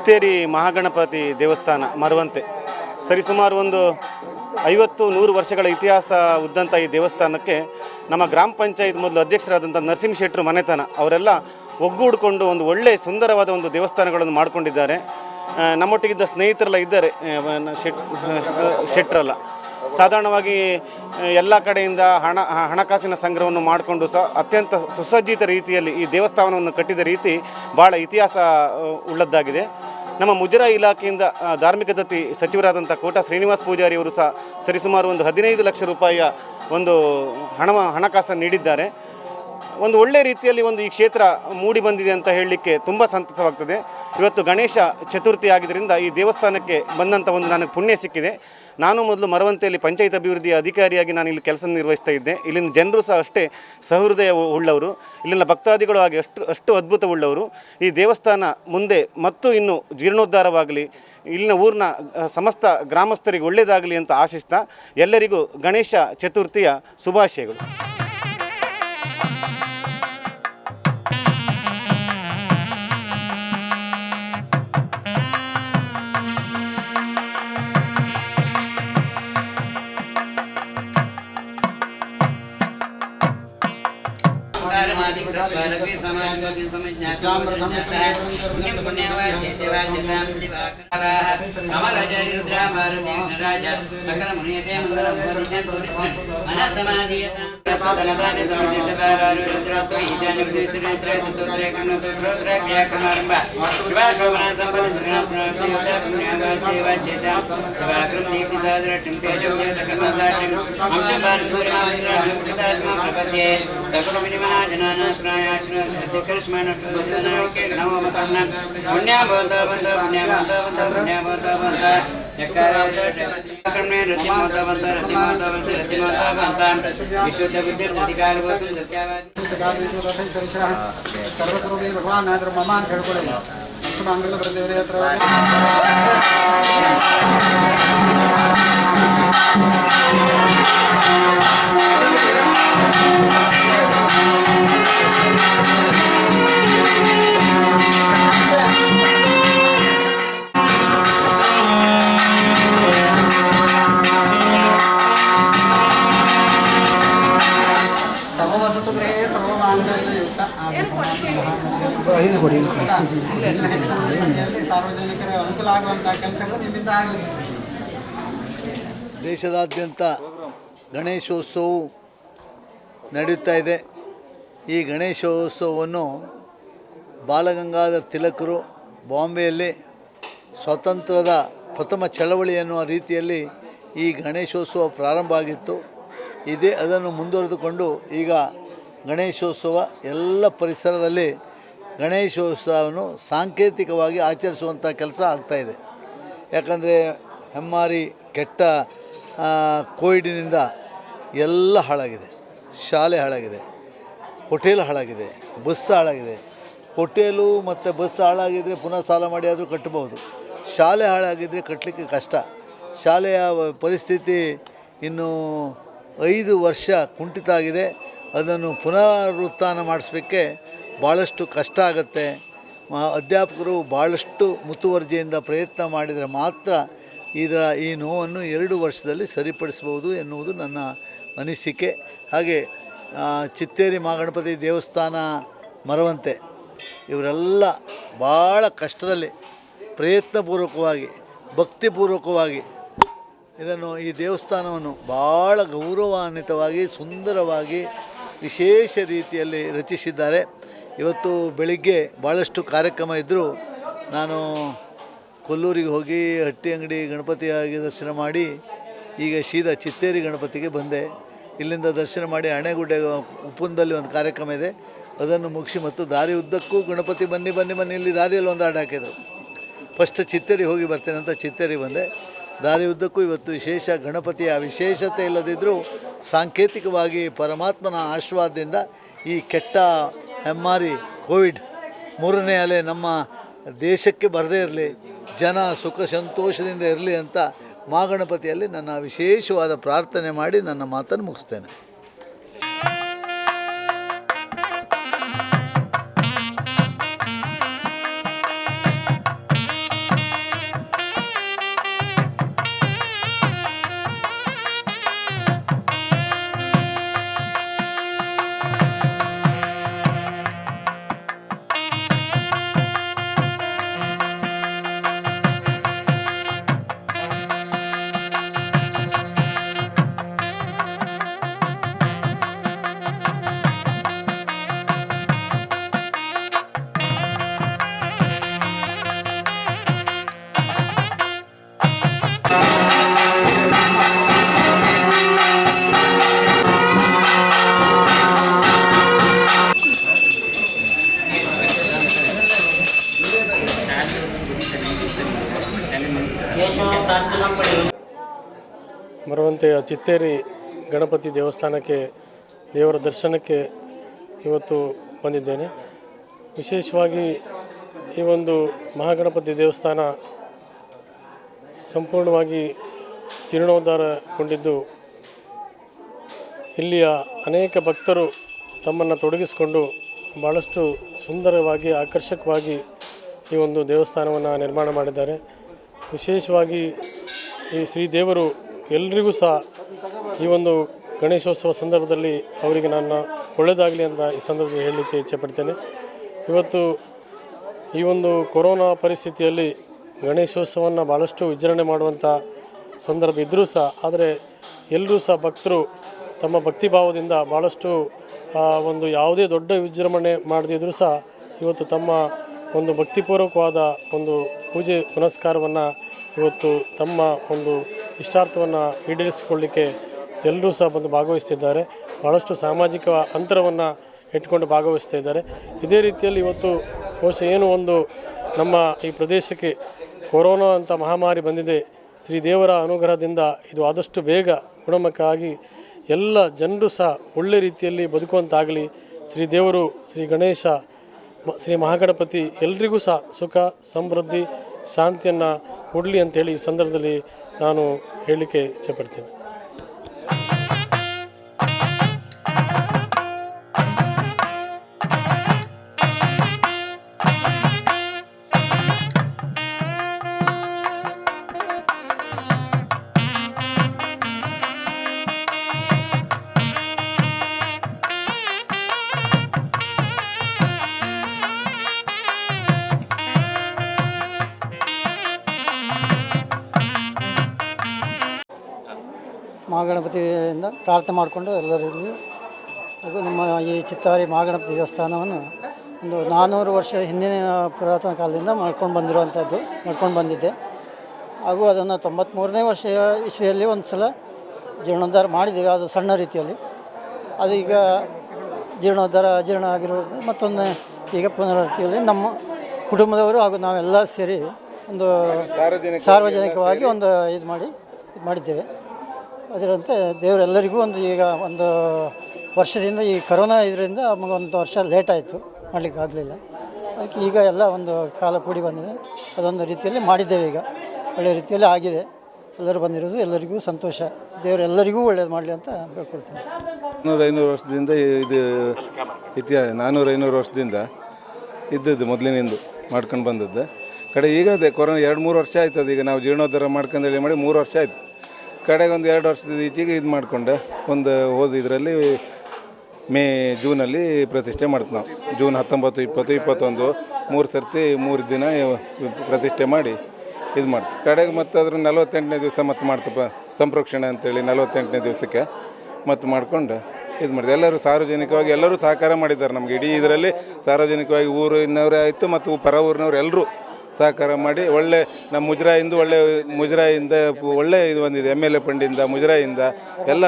ಚಿತ್ತೇರಿ ಮಹಾಗಣಪತಿ ದೇವಸ್ಥಾನ ಮರವಂತೆ ಸರಿಸುಮಾರು ಒಂದು 50-100 ವರ್ಷಗಳ ಇತಿಹಾಸ ಉದ್ದಂಥ ಈ ದೇವಸ್ಥಾನಕ್ಕೆ ನಮ್ಮ ಗ್ರಾಮ ಪಂಚಾಯತ್ ಮೊದಲು ಅಧ್ಯಕ್ಷರಾದಂಥ ನರಸಿಂಹ ಶೆಟ್ಟರು ಮನೆತನ ಅವರೆಲ್ಲ ಒಗ್ಗೂಡಿಕೊಂಡು ಒಂದು ಒಳ್ಳೆಯ ಸುಂದರವಾದ ಒಂದು ದೇವಸ್ಥಾನಗಳನ್ನು ಮಾಡಿಕೊಂಡಿದ್ದಾರೆ. ನಮ್ಮೊಟ್ಟಿಗಿದ್ದ ಸ್ನೇಹಿತರೆಲ್ಲ ಇದ್ದಾರೆ, ಶೆಟ್ಟರಲ್ಲ. ಸಾಧಾರಣವಾಗಿ ಎಲ್ಲ ಕಡೆಯಿಂದ ಹಣಕಾಸಿನ ಸಂಗ್ರಹವನ್ನು ಮಾಡಿಕೊಂಡು ಸಹ ಅತ್ಯಂತ ಸುಸಜ್ಜಿತ ರೀತಿಯಲ್ಲಿ ಈ ದೇವಸ್ಥಾನವನ್ನು ಕಟ್ಟಿದ ರೀತಿ ಭಾಳ ಇತಿಹಾಸ ಉಳ್ಳದ್ದಾಗಿದೆ. ನಮ್ಮ ಮುಜರಾಯಿ ಇಲಾಖೆಯಿಂದ ಧಾರ್ಮಿಕ ದತ್ತಿ ಸಚಿವರಾದಂಥ ಕೋಟ ಶ್ರೀನಿವಾಸ ಪೂಜಾರಿ ಅವರು ಸಹ ಸರಿಸುಮಾರು ಒಂದು 15 ಲಕ್ಷ ರೂಪಾಯಿಯ ಒಂದು ಹಣಕಾಸನ್ನು ನೀಡಿದ್ದಾರೆ. ಒಂದು ಒಳ್ಳೆಯ ರೀತಿಯಲ್ಲಿ ಒಂದು ಈ ಕ್ಷೇತ್ರ ಮೂಡಿ ಬಂದಿದೆ ಅಂತ ಹೇಳಲಿಕ್ಕೆ ತುಂಬ ಸಂತಸವಾಗ್ತದೆ. ಇವತ್ತು ಗಣೇಶ ಚತುರ್ಥಿ ಆಗಿದ್ದರಿಂದ ಈ ದೇವಸ್ಥಾನಕ್ಕೆ ಬಂದಂಥ ಒಂದು ನನಗೆ ಪುಣ್ಯ ಸಿಕ್ಕಿದೆ. ನಾನು ಮೊದಲು ಮರವಂತೆಯಲ್ಲಿ ಪಂಚಾಯತ್ ಅಭಿವೃದ್ಧಿ ಅಧಿಕಾರಿಯಾಗಿ ನಾನು ಇಲ್ಲಿ ಕೆಲಸ ನಿರ್ವಹಿಸ್ತಾ ಇದ್ದೆ. ಇಲ್ಲಿನ ಜನರು ಸಹ ಅಷ್ಟೇ ಸಹೃದಯ ಉಳ್ಳವರು, ಇಲ್ಲಿನ ಭಕ್ತಾದಿಗಳು ಹಾಗೆ ಅಷ್ಟು ಅದ್ಭುತವುಳ್ಳವರು. ಈ ದೇವಸ್ಥಾನ ಮುಂದೆ ಮತ್ತು ಇನ್ನೂ ಜೀರ್ಣೋದ್ಧಾರವಾಗಲಿ, ಇಲ್ಲಿನ ಊರಿನ ಸಮಸ್ತ ಗ್ರಾಮಸ್ಥರಿಗೆ ಒಳ್ಳೆಯದಾಗಲಿ ಅಂತ ಆಶಿಸ್ತಾ ಎಲ್ಲರಿಗೂ ಗಣೇಶ ಚತುರ್ಥಿಯ ಶುಭಾಶಯಗಳು. ಭಗವಾನ್ ಮಮಾನ್ ಹೇಳ್ಕೊಳ್ಳಿ ಮಂಗಲ ಬರದೇವರೇ ಹತ್ರ ಸಾರ್ವಜನಿಕರ ಅನುಕೂಲ ಆಗುವಂತಹ ಕೆಲಸಗಳು ನಿಮ್ಮಿಂದ ಆಗಲಿ. ದೇಶದಾದ್ಯಂತ ಗಣೇಶೋತ್ಸವವು ನಡೆಯುತ್ತಾ ಇದೆ. ಈ ಗಣೇಶೋತ್ಸವವನ್ನು ಬಾಲಗಂಗಾಧರ್ ತಿಲಕರು ಬಾಂಬೆಯಲ್ಲಿ ಸ್ವಾತಂತ್ರ್ಯದ ಪ್ರಥಮ ಚಳವಳಿ ಎನ್ನುವ ರೀತಿಯಲ್ಲಿ ಈ ಗಣೇಶೋತ್ಸವ ಪ್ರಾರಂಭ ಆಗಿತ್ತು. ಅದನ್ನು ಮುಂದುವರೆದುಕೊಂಡು ಈಗ ಗಣೇಶೋತ್ಸವ ಎಲ್ಲ ಪರಿಸರದಲ್ಲಿ ಗಣೇಶೋತ್ಸವವನ್ನು ಸಾಂಕೇತಿಕವಾಗಿ ಆಚರಿಸುವಂಥ ಕೆಲಸ ಆಗ್ತಾಯಿದೆ. ಯಾಕಂದರೆ ಹೆಮ್ಮಾರಿ ಕೆಟ್ಟ ಕೋವಿಡಿನಿಂದ ಎಲ್ಲ ಹಾಳಾಗಿದೆ. ಶಾಲೆ ಹಾಳಾಗಿದೆ, ಹೋಟೆಲ್ ಹಾಳಾಗಿದೆ, ಬಸ್ ಹಾಳಾಗಿದೆ. ಹೋಟೆಲು ಮತ್ತು ಬಸ್ ಹಾಳಾಗಿದ್ದರೆ ಪುನಃ ಸಾಲ ಮಾಡಿ ಆದರೂ ಕಟ್ಟಬಹುದು. ಶಾಲೆ ಹಾಳಾಗಿದ್ದರೆ ಕಟ್ಟಲಿಕ್ಕೆ ಕಷ್ಟ. ಶಾಲೆಯ ಪರಿಸ್ಥಿತಿ ಇನ್ನು 5 ವರ್ಷ ಕುಂಠಿತ ಆಗಿದೆ. ಅದನ್ನು ಪುನರುತ್ಥಾನ ಮಾಡಿಸ್ಲಿಕ್ಕೆ ಭಾಳಷ್ಟು ಕಷ್ಟ ಆಗುತ್ತೆ. ಅಧ್ಯಾಪಕರು ಭಾಳಷ್ಟು ಮುತುವರ್ಜಿಯಿಂದ ಪ್ರಯತ್ನ ಮಾಡಿದರೆ ಮಾತ್ರ ಈ ನೋವನ್ನು 2 ವರ್ಷದಲ್ಲಿ ಸರಿಪಡಿಸ್ಬೋದು ಎನ್ನುವುದು ನನ್ನ ಅನಿಸಿಕೆ. ಹಾಗೆ ಚಿತ್ತೇರಿ ಮಹಾಗಣಪತಿ ದೇವಸ್ಥಾನ ಮರವಂತೆ ಇವರೆಲ್ಲ ಭಾಳ ಕಷ್ಟದಲ್ಲಿ ಪ್ರಯತ್ನಪೂರ್ವಕವಾಗಿ ಭಕ್ತಿಪೂರ್ವಕವಾಗಿ ಈ ದೇವಸ್ಥಾನವನ್ನು ಭಾಳ ಗೌರವಾನ್ವಿತವಾಗಿ ಸುಂದರವಾಗಿ ವಿಶೇಷ ರೀತಿಯಲ್ಲಿ ರಚಿಸಿದ್ದಾರೆ. ಇವತ್ತು ಬೆಳಿಗ್ಗೆ ಭಾಳಷ್ಟು ಕಾರ್ಯಕ್ರಮ ಇದ್ದರೂ ನಾನು ಕೊಲ್ಲೂರಿಗೆ ಹೋಗಿ ಹಟ್ಟಿ ಅಂಗಡಿ ಗಣಪತಿಯಾಗಿ ದರ್ಶನ ಮಾಡಿ ಈಗ ಸೀದಾ ಚಿತ್ತೇರಿ ಗಣಪತಿಗೆ ಬಂದೆ. ಇಲ್ಲಿಂದ ದರ್ಶನ ಮಾಡಿ ಅಣೆಗುಡ್ಡೆ ಉಪ್ಪುಂದಲ್ಲಿ ಒಂದು ಕಾರ್ಯಕ್ರಮ ಇದೆ, ಅದನ್ನು ಮುಗಿಸಿ ಮತ್ತು ದಾರಿ ಉದ್ದಕ್ಕೂ ಗಣಪತಿ ಬನ್ನಿ ಇಲ್ಲಿ ದಾರಿಯಲ್ಲಿ ಒಂದು ಹಾಡು ಹಾಕಿದರು. ಫಸ್ಟ್ ಚಿತ್ತೇರಿ ಹೋಗಿ ಬರ್ತೇನೆ ಅಂತ ಚಿತ್ತೇರಿ ಬಂದೆ. ದಾರಿ ಉದ್ದಕ್ಕೂ ಇವತ್ತು ವಿಶೇಷ ಗಣಪತಿಯ ವಿಶೇಷತೆ ಇಲ್ಲದಿದ್ದರೂ ಸಾಂಕೇತಿಕವಾಗಿ ಪರಮಾತ್ಮನ ಆಶೀರ್ವಾದದಿಂದ ಈ ಕೆಟ್ಟ ಹೆಮ್ಮಾರಿ ಕೋವಿಡ್ 3ನೇ ಅಲೆ ನಮ್ಮ ದೇಶಕ್ಕೆ ಬರದೇ ಇರಲಿ, ಜನ ಸುಖ ಸಂತೋಷದಿಂದ ಇರಲಿ ಅಂತ ಮಹಾಗಣಪತಿಯಲ್ಲಿ ನನ್ನ ವಿಶೇಷವಾದ ಪ್ರಾರ್ಥನೆ ಮಾಡಿ ನನ್ನ ಮಾತನ್ನು ಮುಗಿಸ್ತೇನೆ. ಕೋಟೆಯ ಚಿತ್ತೇರಿ ಗಣಪತಿ ದೇವಸ್ಥಾನಕ್ಕೆ ದೇವರ ದರ್ಶನಕ್ಕೆ ಇವತ್ತು ಬಂದಿದ್ದೇನೆ. ವಿಶೇಷವಾಗಿ ಈ ಒಂದು ಮಹಾಗಣಪತಿ ದೇವಸ್ಥಾನ ಸಂಪೂರ್ಣವಾಗಿ ಜೀರ್ಣೋದ್ಧಾರಗೊಂಡಿದ್ದು ಇಲ್ಲಿಯ ಅನೇಕ ಭಕ್ತರು ತಮ್ಮನ್ನು ತೊಡಗಿಸಿಕೊಂಡು ಭಾಳಷ್ಟು ಸುಂದರವಾಗಿ ಆಕರ್ಷಕವಾಗಿ ಈ ಒಂದು ದೇವಸ್ಥಾನವನ್ನು ನಿರ್ಮಾಣ ಮಾಡಿದ್ದಾರೆ. ವಿಶೇಷವಾಗಿ ಈ ಶ್ರೀದೇವರು ಎಲ್ರಿಗೂ ಸಹ ಈ ಒಂದು ಗಣೇಶೋತ್ಸವ ಸಂದರ್ಭದಲ್ಲಿ ಅವರಿಗೆ ನಾನು ಒಳ್ಳೆಯದಾಗಲಿ ಅಂತ ಈ ಸಂದರ್ಭದಲ್ಲಿ ಹೇಳಲಿಕ್ಕೆ ಇಚ್ಛೆಪಡ್ತೇನೆ. ಇವತ್ತು ಈ ಒಂದು ಕೊರೋನಾ ಪರಿಸ್ಥಿತಿಯಲ್ಲಿ ಗಣೇಶೋತ್ಸವವನ್ನು ಭಾಳಷ್ಟು ವಿಜೃಂಭಣೆ ಮಾಡುವಂಥ ಸಂದರ್ಭ ಇದ್ದರೂ ಸಹ, ಆದರೆ ಎಲ್ಲರೂ ಸಹ ಭಕ್ತರು ತಮ್ಮ ಭಕ್ತಿಭಾವದಿಂದ ಭಾಳಷ್ಟು ಒಂದು ಯಾವುದೇ ದೊಡ್ಡ ವಿಜೃಂಭಣೆ ಮಾಡದಿದ್ದರೂ ಸಹ ಇವತ್ತು ತಮ್ಮ ಒಂದು ಭಕ್ತಿಪೂರ್ವಕವಾದ ಒಂದು ಪೂಜೆ ಪುನಸ್ಕಾರವನ್ನು ಇವತ್ತು ತಮ್ಮ ಒಂದು ಇಷ್ಟಾರ್ಥವನ್ನು ಈಡೇರಿಸಿಕೊಳ್ಳಲಿಕ್ಕೆ ಎಲ್ಲರೂ ಸಹ ಬಂದು ಭಾಗವಹಿಸ್ತಿದ್ದಾರೆ. ಭಾಳಷ್ಟು ಸಾಮಾಜಿಕ ಅಂತರವನ್ನು ಇಟ್ಕೊಂಡು ಭಾಗವಹಿಸ್ತಾ ಇದ್ದಾರೆ. ಇದೇ ರೀತಿಯಲ್ಲಿ ಇವತ್ತು ಬಹುಶಃ ಏನು ಒಂದು ನಮ್ಮ ಈ ಪ್ರದೇಶಕ್ಕೆ ಕೊರೋನಾ ಅಂತ ಮಹಾಮಾರಿ ಬಂದಿದೆ, ಶ್ರೀದೇವರ ಅನುಗ್ರಹದಿಂದ ಇದು ಆದಷ್ಟು ಬೇಗ ಗುಣಮುಖ ಆಗಿ ಎಲ್ಲ ಜನರು ಸಹ ಒಳ್ಳೆ ರೀತಿಯಲ್ಲಿ ಬದುಕುವಂತಾಗಲಿ. ಶ್ರೀದೇವರು, ಶ್ರೀ ಗಣೇಶ, ಶ್ರೀ ಮಹಾಗಣಪತಿ ಎಲ್ರಿಗೂ ಸಹ ಸುಖ ಸಮೃದ್ಧಿ ಶಾಂತಿಯನ್ನು ಕೊಡಲಿ ಅಂತೇಳಿ ಈ ಸಂದರ್ಭದಲ್ಲಿ ನಾನು ಹೇಳಲಿಕ್ಕೆ ಇಚ್ಛೆಪಡ್ತೇನೆ. ಮಹಾಗಣಪತಿಯಿಂದ ಪ್ರಾರ್ಥನೆ ಮಾಡಿಕೊಂಡು ಎಲ್ಲರಿಗೂ ಹಾಗೂ ನಮ್ಮ ಈ ಚಿತ್ತಾರಿ ಮಹಾಗಣಪತಿ ದೇವಸ್ಥಾನವನ್ನು ಒಂದು 400 ವರ್ಷ ಹಿಂದಿನ ಪುರಾತನ ಕಾಲದಿಂದ ನಡ್ಕೊಂಡು ಬಂದಿದ್ದೆ. ಹಾಗೂ ಅದನ್ನು 93ನೇ ವರ್ಷ ಇಸ್ವಿಯಲ್ಲಿ ಒಂದು ಸಲ ಜೀರ್ಣೋದ್ಧಾರ ಮಾಡಿದ್ದೇವೆ. ಅದು ಸಣ್ಣ ರೀತಿಯಲ್ಲಿ ಅದು ಈಗ ಅಜೀರ್ಣ ಆಗಿರೋದು ಮತ್ತೊಂದು ಈಗ ಪುನರಾವರ್ತಿಯಲ್ಲಿ ನಮ್ಮ ಕುಟುಂಬದವರು ಹಾಗೂ ನಾವೆಲ್ಲ ಸೇರಿ ಒಂದು ಸಾರ್ವಜನಿಕವಾಗಿ ಒಂದು ಇದು ಮಾಡಿದ್ದೇವೆ. ಅದರಂತೆ ದೇವರೆಲ್ಲರಿಗೂ ಈಗ ಒಂದು ವರ್ಷದಿಂದ ಈ ಕರೋನಾ ಇದರಿಂದ ನಮಗೊಂದು ವರ್ಷ ಲೇಟ್ ಆಯಿತು, ಮಾಡಲಿಕ್ಕೆ ಆಗಲಿಲ್ಲ. ಅದಕ್ಕೆ ಈಗ ಎಲ್ಲ ಒಂದು ಕಾಲ ಕೂಡಿ ಬಂದಿದೆ. ಅದೊಂದು ರೀತಿಯಲ್ಲಿ ಮಾಡಿದ್ದೇವೆ. ಈಗ ಒಳ್ಳೆಯ ರೀತಿಯಲ್ಲಿ ಆಗಿದೆ. ಎಲ್ಲರೂ ಬಂದಿರೋದು ಎಲ್ಲರಿಗೂ ಸಂತೋಷ. ದೇವರೆಲ್ಲರಿಗೂ ಒಳ್ಳೇದು ಮಾಡಲಿ ಅಂತ ಬೇಡ್ಕೊಳ್ತೀನಿ. 400-500 ವರ್ಷದಿಂದ ಇದು ಇತಿಹಾಸ 400-500 ವರ್ಷದಿಂದ ಇದ್ದದ್ದು ಮೊದಲಿನಿಂದ ಮಾಡ್ಕೊಂಡು ಬಂದದ್ದು. ಈಗ ಅದೇ ಕೊರೋನಾ 2-3 ವರ್ಷ ಆಯ್ತದೆ. ಈಗ ನಾವು ಜೀರ್ಣೋದ್ಧಾರ ಮಾಡ್ಕೊಂಡೇಳಿ ಮಾಡಿ 3 ವರ್ಷ ಆಯಿತು. ಕಡೆಗೆ ಒಂದು 2 ವರ್ಷದ ಈಚೆಗೆ ಇದು ಮಾಡಿಕೊಂಡೆ. ಒಂದು ಇದರಲ್ಲಿ ಜೂನಲ್ಲಿ ಪ್ರತಿಷ್ಠೆ ಮಾಡ್ತೀವಿ ನಾವು. ಜೂನ್ 19, 20, 21 3 ಸರ್ತಿ 3 ದಿನ ಪ್ರತಿಷ್ಠೆ ಮಾಡಿ ಇದು ಮಾಡ್ತೀವಿ. ಕಡೆಗೆ ಮತ್ತು ಅದ್ರ 48ನೇ ದಿವಸ ಮತ್ತು ಮಾಡ್ತಪ್ಪ ಸಂಪ್ರೋಕ್ಷಣೆ ಅಂತೇಳಿ 48ನೇ ದಿವಸಕ್ಕೆ ಮತ್ತು ಮಾಡಿಕೊಂಡು ಇದು ಮಾಡಿದೆ. ಎಲ್ಲರೂ ಸಾರ್ವಜನಿಕವಾಗಿ ಎಲ್ಲರೂ ಸಹಕಾರ ಮಾಡಿದ್ದಾರೆ ನಮಗೆ. ಇಡೀ ಇದರಲ್ಲಿ ಸಾರ್ವಜನಿಕವಾಗಿ ಊರಿನವರೇ ಆಯಿತು ಮತ್ತು ಪರ ಊರಿನವ್ರು ಎಲ್ಲರೂ ಸಹಕಾರ ಮಾಡಿ ಒಳ್ಳೆ ನಮ್ಮ ಮುಜರಾಯಿಂದ ಒಳ್ಳೆ ಇದು ಬಂದಿದೆ. MLA ಫಂಡಿಂದ, ಮುಜರಾಯಿಂದ ಎಲ್ಲ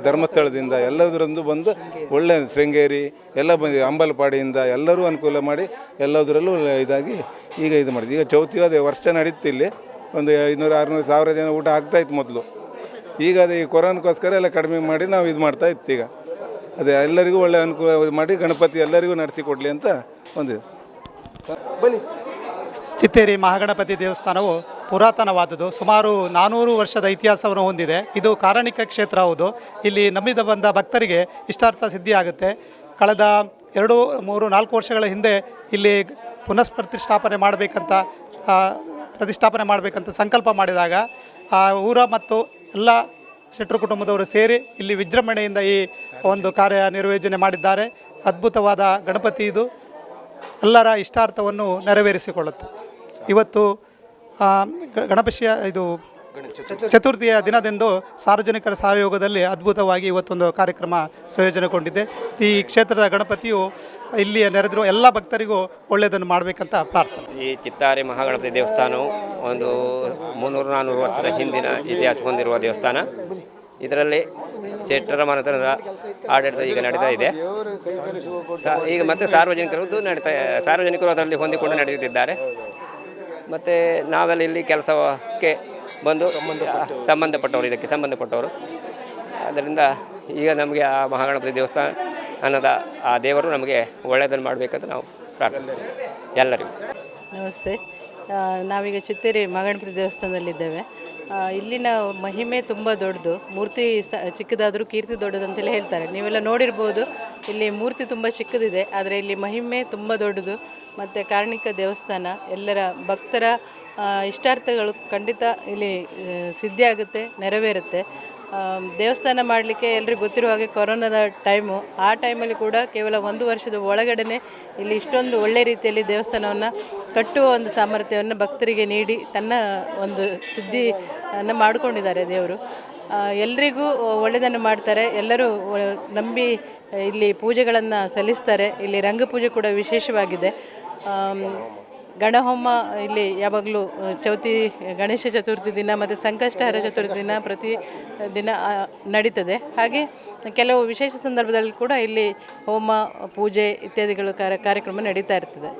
ಧರ್ಮಸ್ಥಳದಿಂದ ಎಲ್ಲದರಂದು ಬಂದು ಒಳ್ಳೆ ಶೃಂಗೇರಿ ಎಲ್ಲ ಬಂದಿದೆ. ಅಂಬಲಪಾಡಿಯಿಂದ ಎಲ್ಲರೂ ಅನುಕೂಲ ಮಾಡಿ ಎಲ್ಲದರಲ್ಲೂ ಇದಾಗಿ ಈಗ ಇದು ಮಾಡಿದೆ. ಈಗ ಚೌತಿ ಅದೇ ವರ್ಷ ನಡೀತು. ಇಲ್ಲಿ ಒಂದು 500-600 ಜನ ಊಟ ಆಗ್ತಾಯಿತ್ತು ಮೊದಲು. ಈಗ ಅದೇ ಈ ಕೊರೋನಾಕ್ಕೋಸ್ಕರ ಎಲ್ಲ ಕಡಿಮೆ ಮಾಡಿ ನಾವು ಇದು ಮಾಡ್ತಾಯಿತ್ತು. ಈಗ ಅದೇ ಎಲ್ಲರಿಗೂ ಒಳ್ಳೆ ಅನುಕೂಲ ಮಾಡಿ ಗಣಪತಿ ಎಲ್ಲರಿಗೂ ನಡೆಸಿಕೊಡ್ಲಿ ಅಂತ ಒಂದಿದೆ. ಬನ್ನಿ. ಚಿತ್ತೇರಿ ಮಹಾಗಣಪತಿ ದೇವಸ್ಥಾನವು ಪುರಾತನವಾದುದು. ಸುಮಾರು 400 ವರ್ಷದ ಇತಿಹಾಸವನ್ನು ಹೊಂದಿದೆ. ಇದು ಕಾರಣಿಕ ಕ್ಷೇತ್ರ ಹೌದು. ಇಲ್ಲಿ ನಂಬಿದ ಬಂದ ಭಕ್ತರಿಗೆ ಇಷ್ಟಾರ್ಥ ಸಿದ್ಧಿಯಾಗುತ್ತೆ. ಕಳೆದ 2, 3, 4 ವರ್ಷಗಳ ಹಿಂದೆ ಇಲ್ಲಿ ಪ್ರತಿಷ್ಠಾಪನೆ ಮಾಡಬೇಕಂತ ಸಂಕಲ್ಪ ಮಾಡಿದಾಗ ಆ ಊರ ಮತ್ತು ಎಲ್ಲ ಶೆಟ್ರು ಕುಟುಂಬದವರು ಸೇರಿ ಇಲ್ಲಿ ವಿಜೃಂಭಣೆಯಿಂದ ಈ ಒಂದು ಕಾರ್ಯ ನಿರ್ವಹಣೆ ಮಾಡಿದ್ದಾರೆ. ಅದ್ಭುತವಾದ ಗಣಪತಿ ಇದು ಎಲ್ಲರ ಇಷ್ಟಾರ್ಥವನ್ನು ನೆರವೇರಿಸಿಕೊಳ್ಳುತ್ತೆ. ಇವತ್ತು ಗಣಪತಿಯ ಚತುರ್ಥಿಯ ದಿನದಂದು ಸಾರ್ವಜನಿಕರ ಸಹಯೋಗದಲ್ಲಿ ಅದ್ಭುತವಾಗಿ ಇವತ್ತೊಂದು ಕಾರ್ಯಕ್ರಮ ಸಂಯೋಜನೆಗೊಂಡಿದೆ. ಈ ಕ್ಷೇತ್ರದ ಗಣಪತಿಯು ಇಲ್ಲಿಯ ನೆರೆದಿರುವ ಎಲ್ಲ ಭಕ್ತರಿಗೂ ಒಳ್ಳೆಯದನ್ನು ಮಾಡಬೇಕಂತ ಪ್ರಾರ್ಥನೆ. ಈ ಚಿತ್ತಾರಿ ಮಹಾಗಣಪತಿ ದೇವಸ್ಥಾನವು ಒಂದು 300-400 ವರ್ಷದ ಹಿಂದಿನ ಇತಿಹಾಸ ಹೊಂದಿರುವ ದೇವಸ್ಥಾನ. ಇದರಲ್ಲಿ ಶೆಟ್ಟರ ಮನೆತನದ ಆಡಳಿತ ಈಗ ನಡೀತಾ ಇದೆ. ಈಗ ಮತ್ತೆ ಸಾರ್ವಜನಿಕರು ಅದರಲ್ಲಿ ಹೊಂದಿಕೊಂಡು ನಡೆಯುತ್ತಿದ್ದಾರೆ. ಮತ್ತು ನಾವೆಲ್ಲ ಇಲ್ಲಿ ಕೆಲಸಕ್ಕೆ ಬಂದು ಸಂಬಂಧಪಟ್ಟವರು ಇದಕ್ಕೆ ಸಂಬಂಧಪಟ್ಟವರು. ಆದ್ದರಿಂದ ಈಗ ನಮಗೆ ಆ ಮಹಾಗಣಪತಿ ದೇವಸ್ಥಾನದ ಆ ದೇವರು ನಮಗೆ ಒಳ್ಳೆಯದನ್ನು ಮಾಡಬೇಕಂತ ನಾವು ಪ್ರಾರ್ಥಿಸ್ತೇವೆ ಎಲ್ಲರಿಗೂ. ನಮಸ್ತೆ. ನಾವೀಗ ಚಿತ್ತೇರಿ ಮಹಾಗಣಪತಿ ದೇವಸ್ಥಾನದಲ್ಲಿದ್ದೇವೆ. ಇಲ್ಲಿನ ಮಹಿಮೆ ತುಂಬ ದೊಡ್ಡದು. ಮೂರ್ತಿ ಚಿಕ್ಕದಾದರೂ ಕೀರ್ತಿ ದೊಡ್ಡದು ಅಂತೇಳಿ ಹೇಳ್ತಾರೆ. ನೀವೆಲ್ಲ ನೋಡಿರ್ಬೋದು, ಇಲ್ಲಿ ಮೂರ್ತಿ ತುಂಬ ಚಿಕ್ಕದಿದೆ, ಆದರೆ ಇಲ್ಲಿ ಮಹಿಮೆ ತುಂಬ ದೊಡ್ಡದು. ಮತ್ತು ಕಾರಣಿಕ ದೇವಸ್ಥಾನ, ಎಲ್ಲರ ಭಕ್ತರ ಇಷ್ಟಾರ್ಥಗಳು ಖಂಡಿತ ಇಲ್ಲಿ ಸಿದ್ಧಿ ಆಗುತ್ತೆ, ನೆರವೇರುತ್ತೆ. ದೇವಸ್ಥಾನ ಮಾಡಲಿಕ್ಕೆ ಎಲ್ರಿಗೂ ಗೊತ್ತಿರುವ ಹಾಗೆ ಕೊರೋನಾದ ಟೈಮು, ಆ ಟೈಮಲ್ಲಿ ಕೂಡ ಕೇವಲ 1 ವರ್ಷದ ಒಳಗಡೆ ಇಲ್ಲಿ ಇಷ್ಟೊಂದು ಒಳ್ಳೆ ರೀತಿಯಲ್ಲಿ ದೇವಸ್ಥಾನವನ್ನು ಕಟ್ಟುವ ಒಂದು ಸಾಮರ್ಥ್ಯವನ್ನು ಭಕ್ತರಿಗೆ ನೀಡಿ ತನ್ನ ಒಂದು ಸಿದ್ಧಿಯನ್ನು ಮಾಡಿಕೊಂಡಿದ್ದಾರೆ ದೇವರು. ಎಲ್ರಿಗೂ ಒಳ್ಳೆಯದನ್ನು ಮಾಡ್ತಾರೆ. ಎಲ್ಲರೂ ನಂಬಿ ಇಲ್ಲಿ ಪೂಜೆಗಳನ್ನು ಸಲ್ಲಿಸ್ತಾರೆ. ಇಲ್ಲಿ ರಂಗಪೂಜೆ ಕೂಡ ವಿಶೇಷವಾಗಿದೆ. ಗಣಹೋಮ ಇಲ್ಲಿ ಯಾವಾಗಲೂ ಗಣೇಶ ಚತುರ್ಥಿ ದಿನ ಮತ್ತು ಸಂಕಷ್ಟಹರ ಚತುರ್ಥಿ ದಿನ ಪ್ರತಿ ದಿನ ನಡೀತದೆ. ಹಾಗೆ ಕೆಲವು ವಿಶೇಷ ಸಂದರ್ಭದಲ್ಲಿ ಕೂಡ ಇಲ್ಲಿ ಹೋಮ ಪೂಜೆ ಇತ್ಯಾದಿಗಳು ಕಾರ್ಯಕ್ರಮ ನಡೀತಾ ಇರ್ತದೆ.